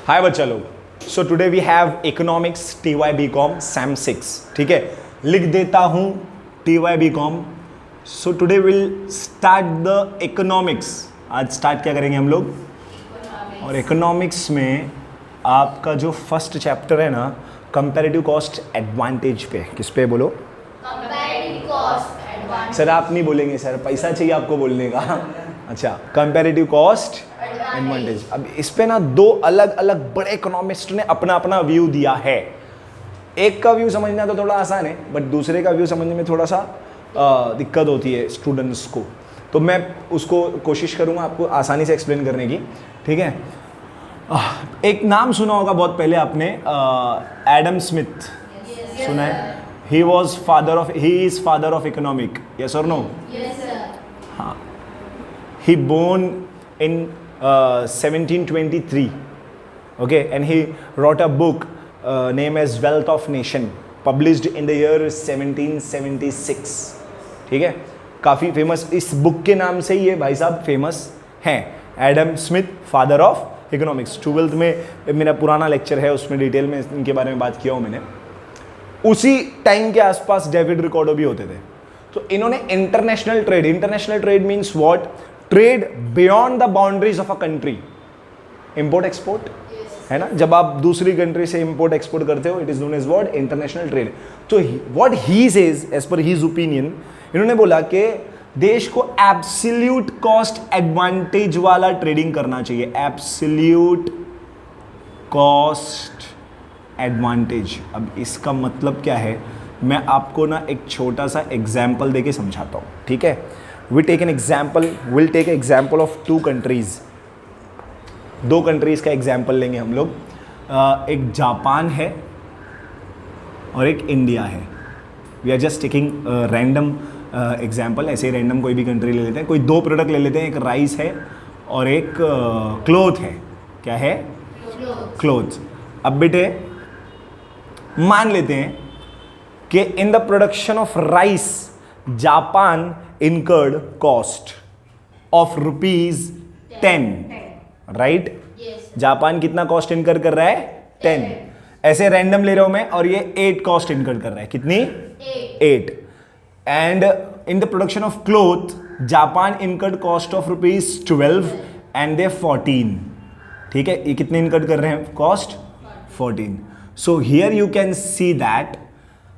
हाय बच्चा लोग, so today we have economics TY BCom sem 6. ठीक है, लिख देता हूं TY BCom. So today will start the economics. आज स्टार्ट क्या करेंगे हम लोग, और इकोनॉमिक्स में आपका जो फर्स्ट चैप्टर है ना, कंपैरेटिव कॉस्ट एडवांटेज पे. किस पे बोलो? Comparative cost advantage. सर आप नहीं बोलेंगे सर, पैसा चाहिए आपको बोलने का. अच्छा, कंपैरेटिव कॉस्ट एडवांटेज. अब इस पे ना दो अलग अलग बड़े इकोनॉमिस्ट ने अपना अपना व्यू दिया है. एक का व्यू समझना तो थोड़ा आसान है, बट दूसरे का व्यू समझने में थोड़ा सा दिक्कत होती है स्टूडेंट्स को. तो मैं उसको कोशिश करूँगा आपको आसानी से एक्सप्लेन करने की. ठीक है, एक नाम सुना होगा बहुत पहले आपने, एडम स्मिथ. सुना है? He is father of economic. Yes और नो? Yes sir. हाँ. He born in 1723, okay, and he wrote a book named as Wealth of Nation, published in the year 1776. ठीक है, काफ़ी फेमस इस बुक के नाम से ही ये भाई साहब फेमस हैं. Adam Smith, father of economics. 12th में मेरा पुराना लेक्चर है, उसमें डिटेल में इनके बारे में बात किया हूँ मैंने. उसी टाइम के आसपास डेविड रिकॉर्डो भी होते थे. तो इन्होंने international trade means what? Trade beyond the boundaries of a country. Import export है ना, जब आप दूसरी कंट्री से इंपोर्ट एक्सपोर्ट करते हो, it is known as what? International trade. तो what he says, as per his opinion, इन्होंने बोला कि देश को एब्सोल्यूट कॉस्ट एडवांटेज वाला ट्रेडिंग करना चाहिए. Absolute cost advantage. अब इसका मतलब क्या है, मैं आपको ना एक छोटा सा एग्जाम्पल देके समझाता हूँ. ठीक है, we'll take an example of two countries. दो कंट्रीज का एग्जाम्पल लेंगे हम लोग. एक जापान है और एक इंडिया है. We are just taking random example. ऐसे ही रैंडम कोई भी कंट्री ले लेते हैं, कोई दो प्रोडक्ट ले लेते हैं. एक राइस है और एक क्लोथ है. क्या है? क्लोथ. अब बेटे मान लेते हैं कि इन the production of rice Japan incurred cost of ₹10. Right? Japan कितना कॉस्ट इनकर कर रहा है? 10. ऐसे रैंडम ले रहा हूं मैं, और ये 8 कॉस्ट इनकर कर रहा है. कितनी? 8. And in the production of cloth Japan incurred cost of ₹12 and they 14. ठीक है, ये कितने इनकर्ड कर रहे हैं cost? 14. So here you can see that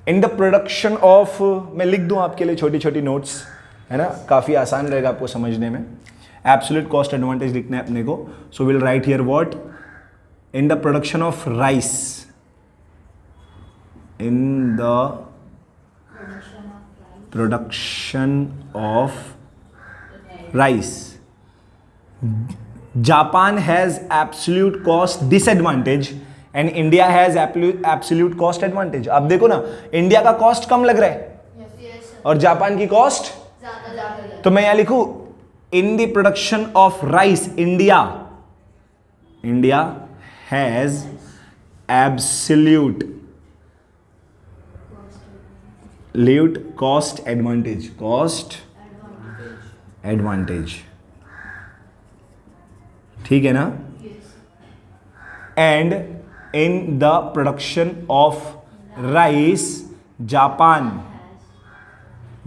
in the production of, मैं लिख दूं आपके लिए छोटी छोटी नोट्स, है ना, काफ़ी आसान रहेगा आपको समझने में. एब्सोल्यूट कॉस्ट एडवांटेज लिखना है अपने को. So will write here what? In the production of rice, in the production of rice Japan has absolute cost disadvantage and India has absolute cost advantage. अब देखो ना, इंडिया का कॉस्ट कम लग रहा है और जापान की कॉस्ट. तो मैं यहां लिखूं इन the production of rice India has absolute cost advantage. ठीक है ना? And in the production of rice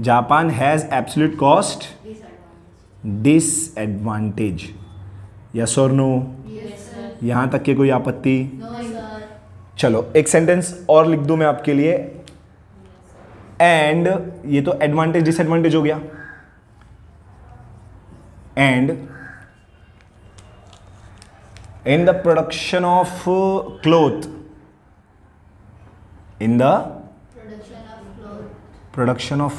Japan has absolute cost disadvantage. Yes और नो? यहां तक के कोई आपत्ति? चलो एक सेंटेंस और लिख दूं मैं आपके लिए. एंड ये तो एडवांटेज डिसएडवांटेज हो गया. And in the production of cloth, in the production of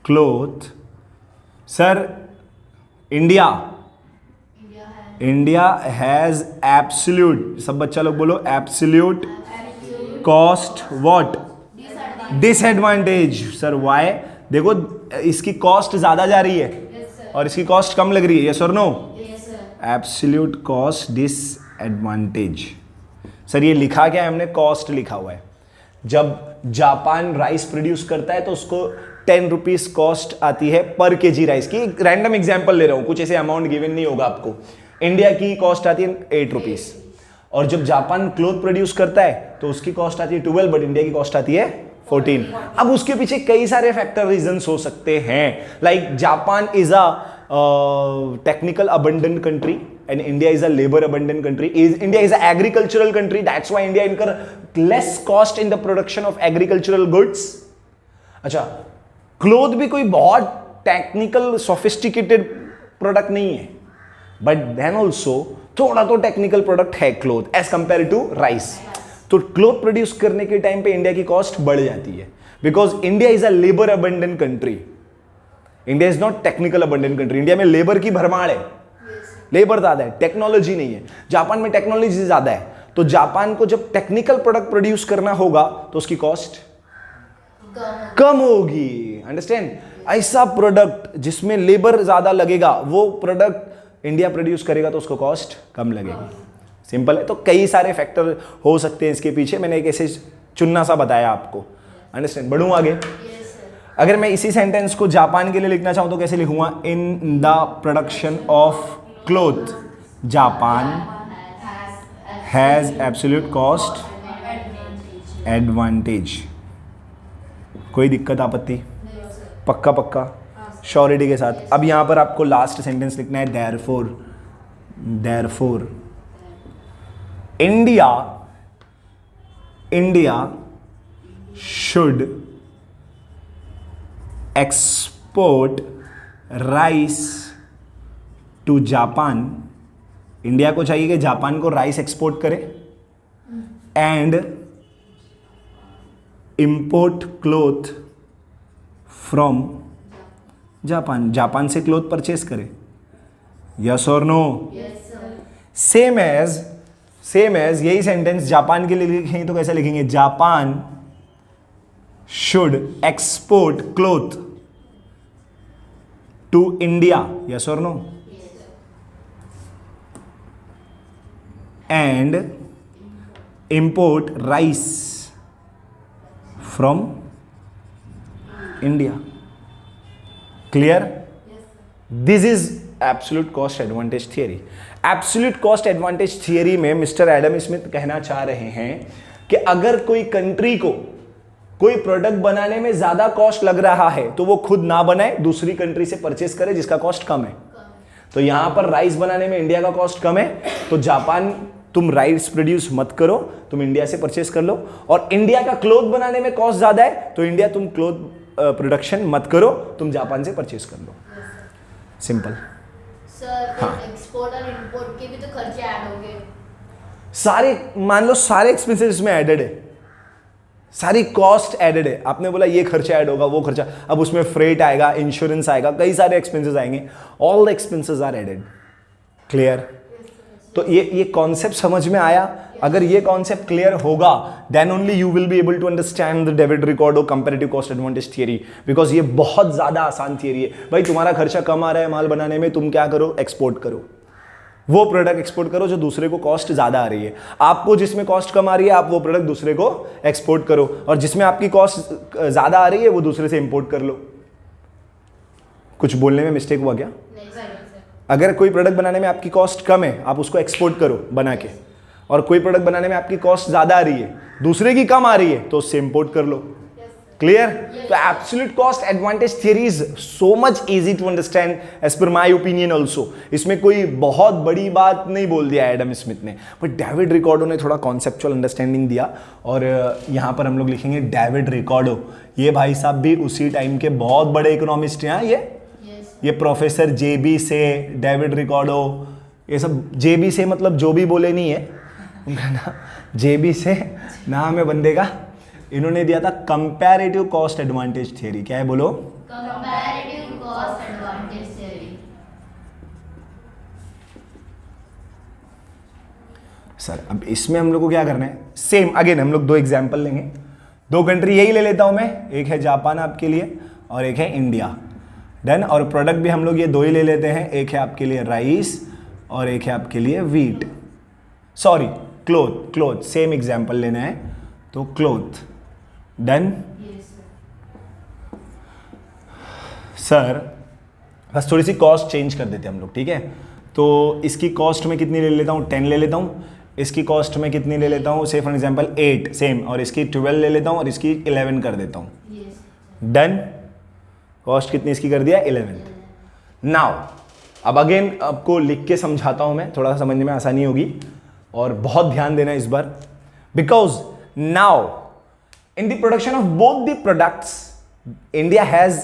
cloth, sir, India has absolute, सब बच्चा लोग बोलो, absolute cost what? Disadvantage. Sir why? देखो इसकी कॉस्ट ज्यादा जा रही है और इसकी कॉस्ट कम लग रही है. यस और no? Absolute cost disadvantage. Sir ये लिखा क्या है हमने? कॉस्ट लिखा हुआ है. जब जापान राइस प्रोड्यूस करता है तो उसको 10 रुपीज कॉस्ट आती है पर केजी राइस की। रैंडम एग्जांपल ले रहा हूं, कुछ ऐसे अमाउंट गिवन नहीं होगा आपको। इंडिया की कॉस्ट आती है 8 रुपीज, और जब जापान क्लोथ प्रोड्यूस करता है तो उसकी कॉस्ट आती है 12, बट इंडिया की कॉस्ट आती है 14। अब उसके पीछे कई सारे फैक्टर रीजंस हो सकते हैं, like Japan is a technical abundant country and India is a labor abundant country. India is an agricultural country. That's why India incur less cost in the production of agricultural goods. अच्छा, cloth भी कोई बहुत technical sophisticated product नहीं है, but then also थोड़ा तो technical product है cloth as compare to rice. तो क्लोथ प्रोड्यूस करने के टाइम पे इंडिया की कॉस्ट बढ़ जाती है, because India is a labour abundant country. India is not technical abundant country. India में लेबर की भरमार है, लेबर ज्यादा है, टेक्नोलॉजी नहीं है। जापान में टेक्नोलॉजी ज्यादा है, तो जापान को जब टेक्निकल प्रोडक्ट प्रोड्यूस करना होगा तो उसकी कॉस्ट कम होगी। अंडरस्टैंड? ऐसा प्रोडक्ट जिसमें लेबर ज्यादा लगेगा, वो प्रोडक्ट इंडिया प्रोड्यूस करेगा तो उसको कॉस्ट कम लगेगी। सिंपल है। तो कई सारे फैक्टर हो सकते हैं इसके पीछे, मैंने एक ऐसे चुन्ना सा बताया आपको। अंडरस्टैंड? बढ़ूं आगे। अगर मैं इसी सेंटेंस को जापान के लिए लिखना चाहूं तो कैसे लिखूंगा? इन the production of cloth Japan has absolute cost advantage. कोई दिक्कत आपत्ति? पक्का पक्का श्योरिटी के साथ। अब यहां पर आपको लास्ट सेंटेंस लिखना है therefore India should export rice to Japan. India को चाहिए कि जापान को राइस एक्सपोर्ट करे and import cloth from Japan. Japan से क्लोथ परचेस करे। यस और नो? सेम एज यही सेंटेंस जापान के लिए लिखेंगे तो कैसे लिखेंगे? Japan should export cloth to India. Yes और no? and import rice from India. Clear? This is absolute cost advantage theory. Absolute cost advantage theory में मिस्टर एडम स्मिथ कहना चाह रहे हैं कि अगर कोई कंट्री को कोई प्रोडक्ट बनाने में ज्यादा कॉस्ट लग रहा है तो वो खुद ना बनाए, दूसरी कंट्री से परचेस करे जिसका कॉस्ट कम है। तो यहां पर राइस बनाने में इंडिया का कॉस्ट कम है, तो जापान तुम राइस प्रोड्यूस मत करो, तुम इंडिया से परचेस कर लो। और इंडिया का क्लोथ बनाने में कॉस्ट ज्यादा है, तो इंडिया तुम क्लोथ प्रोडक्शन मत करो, तुम जापान से परचेस कर लो। सिंपल। सर, एक्सपोर्ट और इंपोर्ट के भी तो खर्चे ऐड होंगे। सारे मान लो सारे एक्सपेंसेस इसमें एडेड है, सारी कॉस्ट एडेड है। आपने बोला ये खर्चा ऐड होगा, वो खर्चा, अब उसमें फ्रेट आएगा, इंश्योरेंस आएगा, कई सारे एक्सपेंसेस आएंगे। All the expenses are added. Clear? तो ये कॉन्सेप्ट समझ में आया? अगर ये कॉन्सेप्ट क्लियर होगा then only you will be able to understand the David Ricardo comparative cost advantage theory, because ये बहुत ज्यादा आसान थियरी है। भाई तुम्हारा खर्चा कम आ रहा है माल बनाने में, तुम क्या करो? एक्सपोर्ट करो, वो प्रोडक्ट एक्सपोर्ट करो जो दूसरे को कॉस्ट ज्यादा आ रही है। आपको जिसमें कॉस्ट कम आ रही है आप वो प्रोडक्ट दूसरे को एक्सपोर्ट करो, और जिसमें आपकी कॉस्ट ज्यादा आ रही है वो दूसरे से इंपोर्ट कर लो। कुछ बोलने में मिस्टेक हुआ क्या? अगर कोई प्रोडक्ट बनाने में आपकी कॉस्ट कम है आप उसको एक्सपोर्ट करो बना के, और कोई प्रोडक्ट बनाने में आपकी कॉस्ट ज्यादा आ रही है, दूसरे की कम आ रही है, तो उससे इंपोर्ट कर लो। क्लियर? तो absolute cost advantage theory is so much easy to understand as per my opinion also. इसमें कोई बहुत बड़ी बात नहीं बोल दिया एडम स्मिथ ने, बट डेविड रिकॉर्डो ने थोड़ा कॉन्सेप्चुअल अंडरस्टैंडिंग दिया। और यहाँ पर हम लोग लिखेंगे डेविड रिकॉर्डो। ये भाई साहब भी उसी टाइम के बहुत बड़े इकोनॉमिस्ट हैं। ये प्रोफेसर जेबी से, डेविड रिकॉर्डो, ये सब जेबी से मतलब जो भी बोले नहीं है उनका नाम, जेबी से नाम है बंदे का। इन्होंने दिया था कंपैरेटिव कॉस्ट एडवांटेज थियरी। क्या है बोलो? Comparative cost advantage theory. Sir अब इसमें हम लोग को क्या करना है? सेम अगेन हम लोग दो एग्जांपल लेंगे, दो कंट्री यही ले लेता हूं मैं, एक है जापान आपके लिए और एक है इंडिया। डन। और प्रोडक्ट भी हम लोग ये दो ही ले लेते हैं, एक है आपके लिए राइस और एक है आपके लिए wheat, sorry cloth same example लेना है तो क्लोथ। डन। सर बस थोड़ी सी कॉस्ट चेंज कर देते हैं हम लोग, ठीक है। तो इसकी कॉस्ट में कितनी ले लेता हूँ, 10 ले लेता हूँ। इसकी कॉस्ट में कितनी ले लेता हूँ, से फॉर एग्जांपल 8 सेम, और इसकी 12 ले लेता हूँ और इसकी 11 कर देता हूँ। डन। कॉस्ट कितनी इसकी कर दिया, 11। नाउ अब अगेन आपको लिख के समझाता हूँ मैं, थोड़ा सा समझने में आसानी होगी और बहुत ध्यान देना इस बार, because now in the production of both the products India has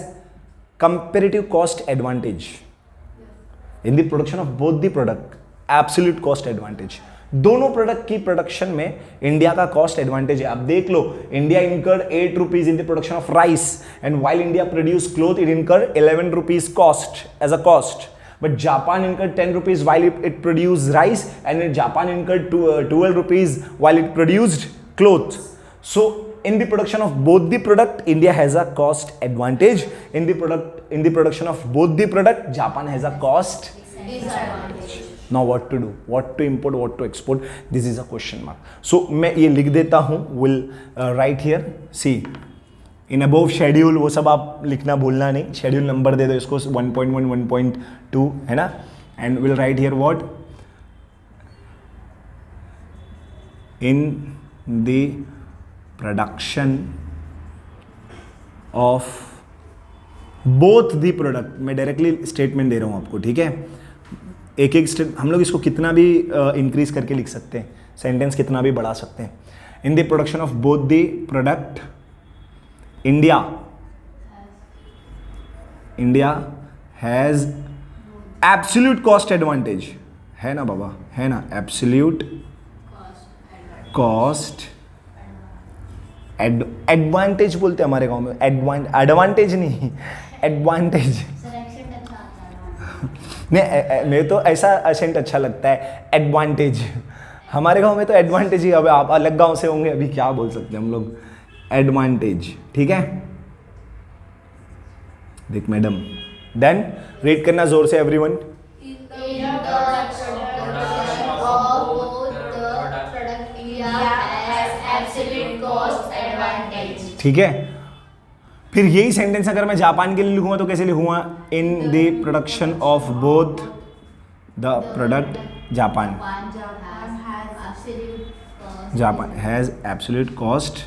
comparative cost advantage. In the production of both the product, absolute cost advantage. दोनों प्रोडक्ट की प्रोडक्शन में इंडिया का कॉस्ट एडवांटेज है। आप देख लो, India incurred 8 rupees in the production of rice, and while India produce cloth it incurred 11 rupees cost as a cost, but Japan incurred 10 rupees while it produce rice, and Japan incurred 12 rupees while it produced cloth. So in the production of both the product, India has a cost advantage. In the production of both the product, Japan has a cost disadvantage. Now what to do, what to import, what to export, this is a question mark. So मैं ये लिख देता हूँ, will write here, see in above schedule, वो सब आप लिखना भूलना नहीं, schedule नंबर दे दो इसको 1.1 1.2 है ना, and will write here what, in the production of both the product, मैं डायरेक्टली स्टेटमेंट दे रहा हूँ आपको, ठीक है। एक एक स्टेट हम लोग इसको कितना भी इंक्रीज करके लिख सकते हैं, सेंटेंस कितना भी बढ़ा सकते हैं। इन the production of both the product India has absolute cost advantage, है ना बाबा, है ना, एब्सोल्यूट कॉस्ट एडवांटेज बोलते हैं हमारे गांव में, एडवांटेज नहीं, एडवांटेज नहीं, मेरे तो ऐसा एसेंट अच्छा लगता है, एडवांटेज। हमारे गांव में तो एडवांटेज ही, अब आप अलग गांव से होंगे, अभी क्या बोल सकते हैं हम लोग, एडवांटेज, ठीक है। देख मैडम, देन रीड करना जोर से एवरीवन। ठीक है, फिर यही सेंटेंस अगर मैं जापान के लिए लिखूंगा तो कैसे लिखूंगा, इन the production of both the product Japan has absolute cost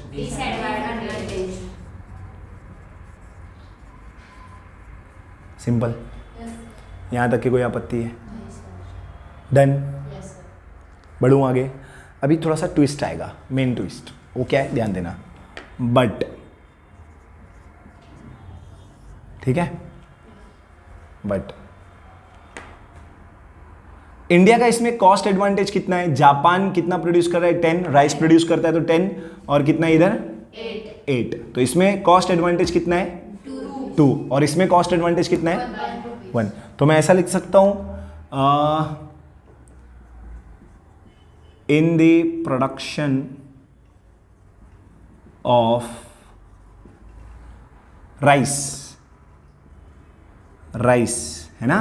simple. यहां तक की कोई आपत्ति है? डन। बढ़ूं आगे, अभी थोड़ा सा ट्विस्ट आएगा, मेन ट्विस्ट, वो क्या है ध्यान देना, बट, ठीक है, बट इंडिया का इसमें कॉस्ट एडवांटेज कितना है, जापान कितना प्रोड्यूस कर रहा है, 10, राइस प्रोड्यूस करता है तो 10, और कितना इधर 8, तो इसमें कॉस्ट एडवांटेज कितना है 2, और इसमें कॉस्ट एडवांटेज कितना है 1। तो मैं ऐसा लिख सकता हूं, इन द प्रोडक्शन ऑफ राइस है ना,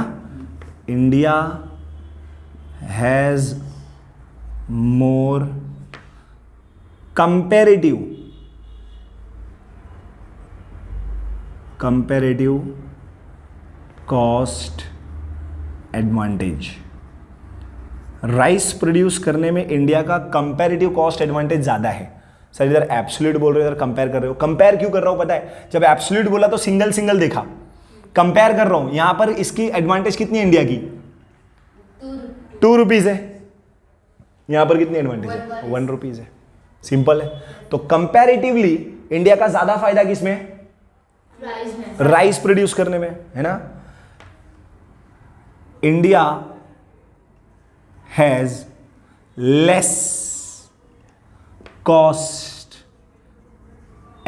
India has more comparative cost advantage. Rice produce करने में इंडिया का कंपैरेटिव कॉस्ट एडवांटेज ज्यादा है। सर इधर एब्सोल्यूट बोल रहे हो, इधर कंपेयर कर रहे हो। कंपेयर क्यों कर रहा हूं पता है, जब एब्सोल्यूट बोला तो सिंगल सिंगल देखा, कंपेयर कर रहा हूं, यहां पर इसकी एडवांटेज कितनी है इंडिया की, 2 रुपीज है, यहां पर कितनी एडवांटेज है 1 रुपीज है, सिंपल है। तो कंपैरेटिवली इंडिया का ज्यादा फायदा किसमें, राइस प्रोड्यूस करने में, है ना। India has less cost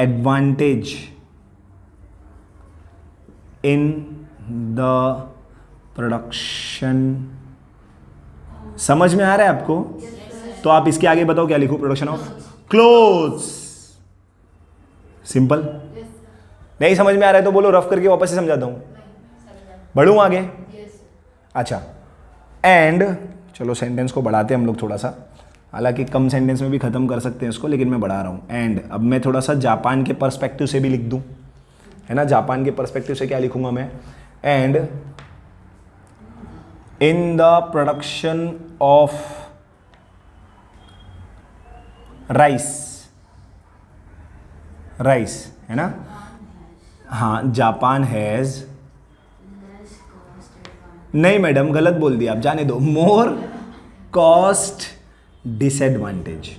advantage in the production. समझ में आ रहा है आपको? तो आप इसके आगे बताओ क्या लिखूं, प्रोडक्शन ऑफ क्लोथ्स। सिंपल। नहीं समझ में आ रहा है तो बोलो, रफ करके वापस से समझाता हूं। बढ़ूं आगे? अच्छा, एंड चलो सेंटेंस को बढ़ाते हैं हम लोग थोड़ा सा, हालांकि कम सेंटेंस में भी खत्म कर सकते हैं इसको, लेकिन मैं बढ़ा रहा हूं। एंड अब मैं थोड़ा सा जापान के पर्सपेक्टिव से भी लिख दूं, है ना, जापान के पर्सपेक्टिव से क्या लिखूंगा मैं, and in the production of rice, है ना, हाँ, जापान हैज, नहीं मैडम गलत बोल दिया आप, जाने दो, मोर कॉस्ट डिसएडवांटेज।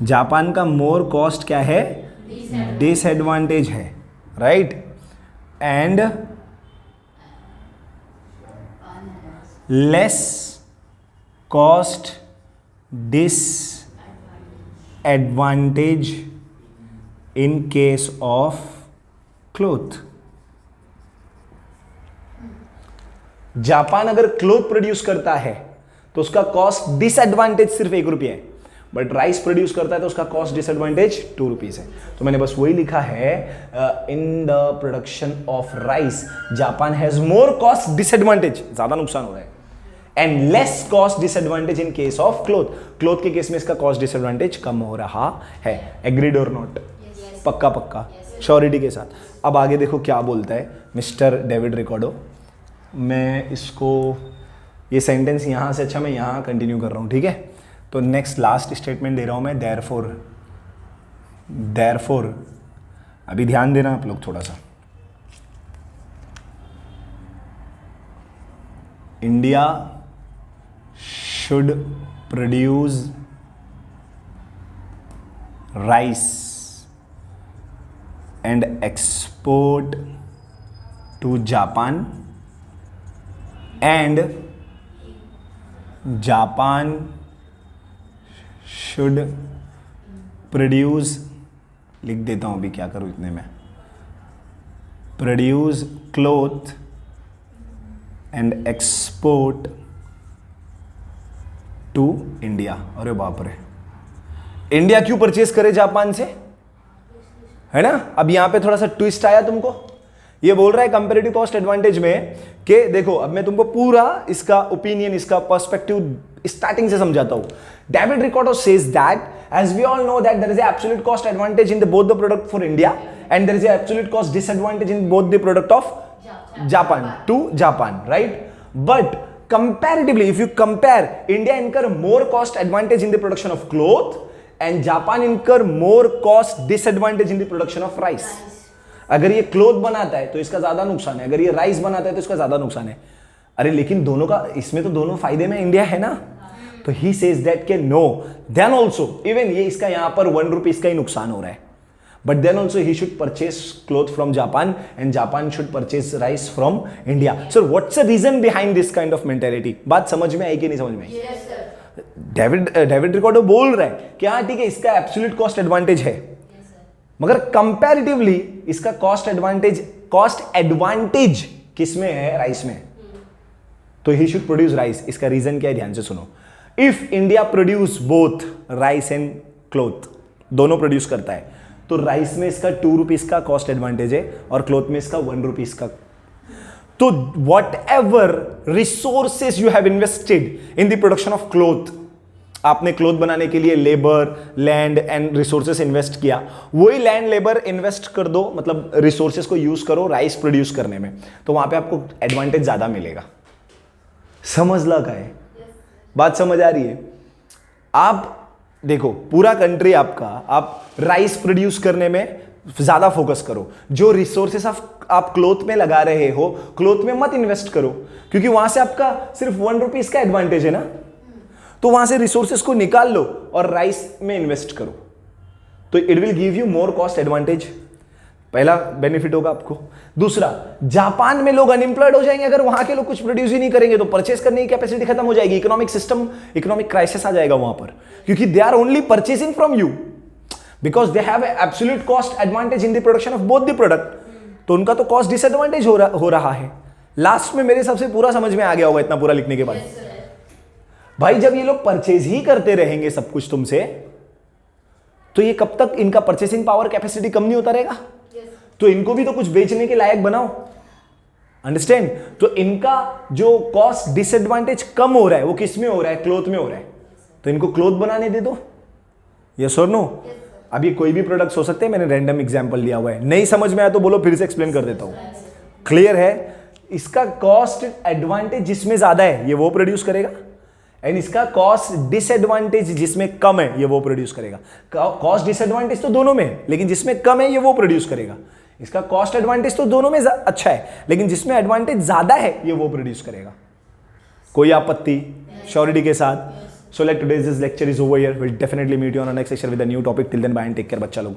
जापान का मोर कॉस्ट क्या है, डिसएडवांटेज है, right, and less cost disadvantage in case of cloth. Japan अगर क्लोथ प्रोड्यूस करता है तो उसका कॉस्ट डिसएडवांटेज सिर्फ 1 रुपया है, बट राइस प्रोड्यूस करता है तो उसका कॉस्ट डिसएडवांटेज 2 रुपीज है। तो मैंने बस वही लिखा है, इन the production of rice Japan has more cost disadvantage, ज्यादा नुकसान हो रहा है, and less cost disadvantage in case of cloth के केस में इसका कॉस्ट डिसएडवांटेज कम हो रहा है। एग्रीड और नॉट? पक्का पक्का, श्योरिटी के साथ। अब आगे देखो क्या बोलता है मिस्टर डेविड रिकॉर्डो। मैं इसको, ये सेंटेंस यहाँ से अच्छा मैं यहाँ कंटिन्यू कर रहा हूँ, ठीक है। तो नेक्स्ट लास्ट स्टेटमेंट दे रहा हूँ मैं, देयरफॉर अभी ध्यान देना आप लोग थोड़ा सा। India should produce rice and export to Japan, and Japan should produce, लिख देता हूँ अभी क्या करूँ इतने में, produce cloth and export to India. अरे बाप रे, इंडिया क्यों परचेज करे जापान से, है ना। अब यहां पे थोड़ा सा ट्विस्ट आया तुमको, ये बोल रहा है कंपैरेटिव कॉस्ट एडवांटेज में कि देखो, अब मैं तुमको पूरा इसका ओपिनियन, इसका पर्सपेक्टिव स्टार्टिंग से समझाता हूं। David Ricardo says that as we all know that there is a absolute cost advantage in both the product for India and there is a absolute cost disadvantage in both the product of Japan to Japan, right? But comparatively, if you compare, India incur more cost advantage in the production of cloth and Japan incur more cost disadvantage in the production of rice. अगर ये cloth बनाता है तो इसका ज्यादा नुकसान है, अगर ये राइस बनाता है तो इसका ज्यादा नुकसान है। अरे लेकिन दोनों का, इसमें तो दोनों फायदे में इंडिया है ना। तो ही सेज दैट के नो, देन ऑल्सो इवन ये इसका यहां पर 1 रुपीज का ही नुकसान हो रहा है, but then also he should purchase cloth from Japan and Japan should purchase rice from India. Sir what's the reason behind this kind of mentality? बात समझ में आई कि नहीं समझ में आई? डेविड रिकॉर्डो बोल रहा है कि हाँ ठीक है, इसका एब्सोल्यूट कॉस्ट एडवांटेज है, मगर कंपैरेटिवली इसका कॉस्ट एडवांटेज किसमें है? राइस में। तो ही शुड प्रोड्यूस राइस। इसका रीजन क्या है, ध्यान से सुनो। If India produce both rice and cloth, दोनों प्रोड्यूस करता है, तो राइस में इसका 2 रुपीज का कॉस्ट एडवांटेज है और क्लोथ में इसका 1 रुपीज का। तो what ever resources you have invested in the production of cloth, आपने क्लोथ बनाने के लिए labour, land and resources invest किया, वही लैंड लेबर इन्वेस्ट कर दो, मतलब रिसोर्सेस को यूज करो राइस प्रोड्यूस करने में, तो वहां पे आपको एडवांटेज ज्यादा मिलेगा। समझ लगा है? बात समझ आ रही है? आप देखो पूरा कंट्री आपका, आप राइस प्रोड्यूस करने में ज्यादा फोकस करो, जो रिसोर्सेस आप क्लोथ में लगा रहे हो, क्लोथ में मत इन्वेस्ट करो, क्योंकि वहां से आपका सिर्फ 1 रुपीज का एडवांटेज है ना। तो वहां से रिसोर्सेस को निकाल लो और राइस में इन्वेस्ट करो, तो it will give you more cost advantage. पहला बेनिफिट होगा आपको। दूसरा, जापान में लोग अनएम्प्लॉयड हो जाएंगे अगर वहां के लोग कुछ प्रोड्यूस ही नहीं करेंगे, तो परचेस करने की कैपेसिटी खत्म हो जाएगी, इकोनॉमिक सिस्टम, इकोनॉमिक क्राइसिस आ जाएगा वहां पर, क्योंकि they are only purchasing from you because they have absolute cost advantage in the production of both the product. तो उनका तो कॉस्ट डिसएडवांटेज हो रहा है। लास्ट में मेरे हिसाब से पूरा समझ में आ गया होगा इतना पूरा लिखने के बाद। भाई जब ये लोग परचेज ही करते रहेंगे सब कुछ तुमसे, तो ये कब तक इनका परचेसिंग पावर कैपेसिटी कम नहीं होता रहेगा? तो इनको भी तो कुछ बेचने के लायक बनाओ, अंडरस्टैंड? तो इनका जो कॉस्ट डिसएडवांटेज कम हो रहा है वो किस में हो रहा है? क्लोथ में हो रहा है। तो इनको क्लोथ बनाने दे दो, यस और नो? अब ये कोई भी प्रोडक्ट्स हो सकते हैं, मैंने रैंडम एग्जांपल लिया हुआ है, नहीं समझ में आया तो बोलो, फिर से एक्सप्लेन कर देता हूँ। क्लियर है? इसका कॉस्ट एडवांटेज जिसमें ज्यादा है ये वो प्रोड्यूस करेगा, एंड इसका कॉस्ट डिसएडवांटेज जिसमें कम है ये वो प्रोड्यूस करेगा। कॉस्ट डिसएडवांटेज तो दोनों में है, लेकिन जिसमें कम है ये वो प्रोड्यूस करेगा। इसका कॉस्ट एडवांटेज तो दोनों में अच्छा है, लेकिन जिसमें एडवांटेज ज्यादा है ये वो प्रोड्यूस करेगा। कोई आपत्ति श्योरिटी के साथ? So like today's this lecture is over here. We'll definitely meet you on our next session with a new topic. Till then, bye and take care, बच्चा लोग।